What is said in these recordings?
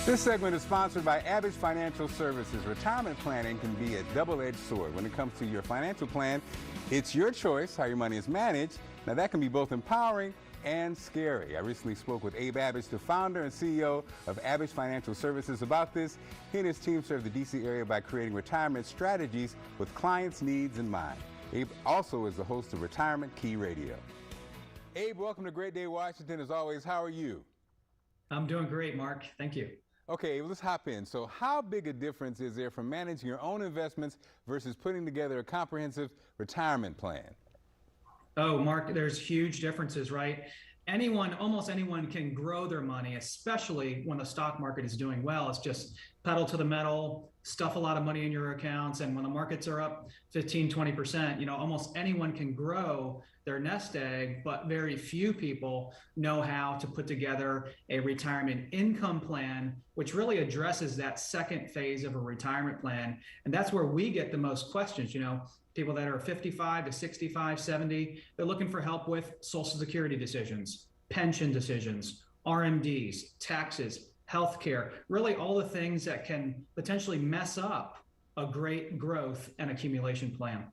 This segment is sponsored by Average Financial Services. Retirement planning can be a double-edged sword. When it comes to your financial plan, it's your choice how your money is managed. Now, that can be both empowering and scary. I recently spoke with Abe Abbage, the founder and CEO of Average Financial Services, about this. He and his team serve the D.C. area by creating retirement strategies with clients' needs in mind. Abe also is the host of Retirement Key Radio. Abe, welcome to Great Day Washington. As always, how are you? I'm doing great, Mark. Thank you. Okay, let's hop in. So how big a difference is there from managing your own investments versus putting together a comprehensive retirement plan? Oh, Mark, there's huge differences, right? Almost anyone can grow their money, especially when the stock market is doing well. It's just pedal to the metal, stuff a lot of money in your accounts. And when the markets are up 15, 20%, almost anyone can grow their nest egg, but very few people know how to put together a retirement income plan, which really addresses that second phase of a retirement plan. And that's where we get the most questions. People that are 55 to 65, 70, they're looking for help with Social Security decisions, pension decisions, RMDs, taxes, healthcare, really all the things that can potentially mess up a great growth and accumulation plan.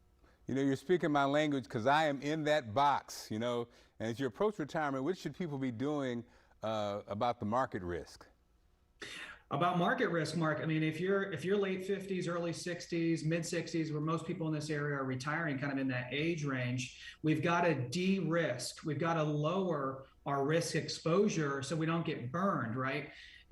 You're speaking my language because I am in that box, and as you approach retirement, what should people be doing about the market risk? About market risk, Mark, if you're late 50s, early 60s, mid 60s, where most people in this area are retiring kind of in that age range, we've got to de-risk. We've got to lower our risk exposure so we don't get burned, right?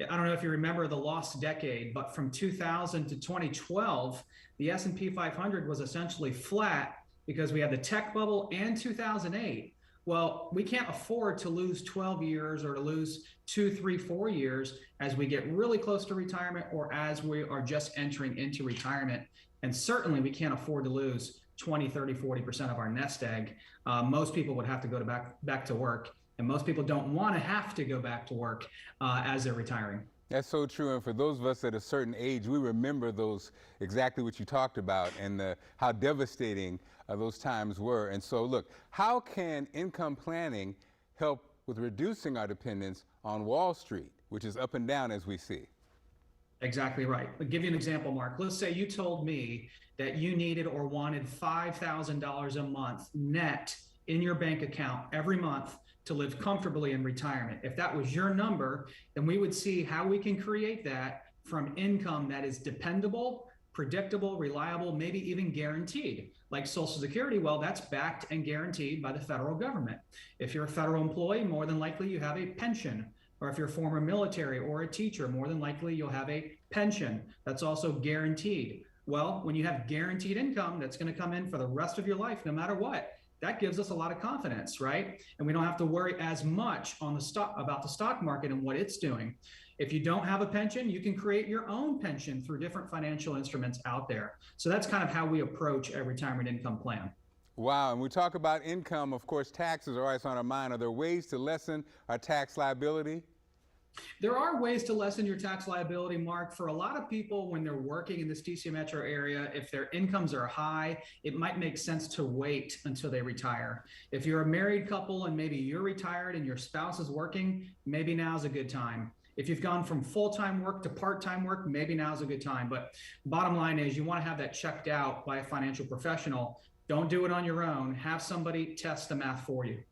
I don't know if you remember the lost decade, but from 2000 to 2012, the S&P 500 was essentially flat because we had the tech bubble and 2008. Well, we can't afford to lose 12 years or to lose 2, 3, 4 years as we get really close to retirement or as we are just entering into retirement. And certainly we can't afford to lose 20, 30, 40% of our nest egg. Most people would have to go back to work, and most people don't want to have to go back to work as they're retiring. That's so true. And for those of us at a certain age, we remember those, exactly what you talked about, and how devastating those times were. And so, look, how can income planning help with reducing our dependence on Wall Street, which is up and down as we see? Exactly right. I'll give you an example, Mark. Let's say you told me that you needed or wanted $5,000 a month net in your bank account every month to live comfortably in retirement. If that was your number, then we would see how we can create that from income that is dependable, predictable, reliable, maybe even guaranteed. Like Social Security, well, that's backed and guaranteed by the federal government. If you're a federal employee, more than likely you have a pension. Or if you're former military or a teacher, more than likely you'll have a pension that's also guaranteed. Well, when you have guaranteed income that's going to come in for the rest of your life, no matter what, that gives us a lot of confidence, right? And we don't have to worry as much about the stock market and what it's doing. If you don't have a pension, you can create your own pension through different financial instruments out there. So that's kind of how we approach a retirement income plan. Wow, and we talk about income, of course, taxes are always on our mind. Are there ways to lessen our tax liability? There are ways to lessen your tax liability, Mark. For a lot of people, when they're working in this DC metro area, if their incomes are high, it might make sense to wait until they retire. If you're a married couple and maybe you're retired and your spouse is working, maybe now's a good time. If you've gone from full-time work to part-time work, maybe now's a good time. But bottom line is you want to have that checked out by a financial professional. Don't do it on your own. Have somebody test the math for you.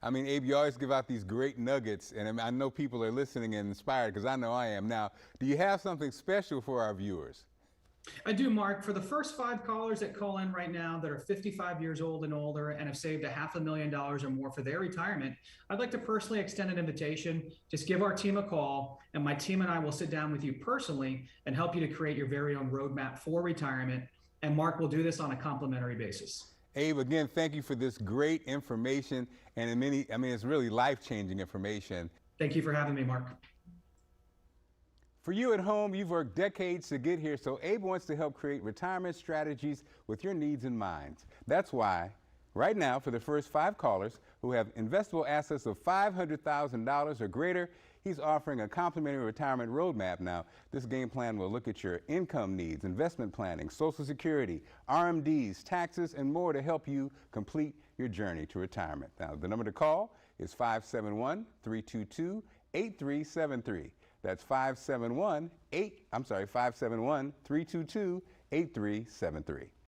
Abe, you always give out these great nuggets, and I know people are listening and inspired because I know I am. Now, do you have something special for our viewers? I do, Mark. For the first 5 callers that call in right now that are 55 years old and older and have saved $500,000 or more for their retirement, I'd like to personally extend an invitation. Just give our team a call, and my team and I will sit down with you personally and help you to create your very own roadmap for retirement. And Mark will do this on a complimentary basis. Abe, again, thank you for this great information, and it's really life-changing information. Thank you for having me, Mark. For you at home, you've worked decades to get here, so Abe wants to help create retirement strategies with your needs in mind. That's why, right now, for the first 5 callers who have investable assets of $500,000 or greater, he's offering a complimentary retirement roadmap. Now, this game plan will look at your income needs, investment planning, Social Security, RMDs, taxes, and more to help you complete your journey to retirement. Now, the number to call is 571-322-8373. That's 571-322-8373.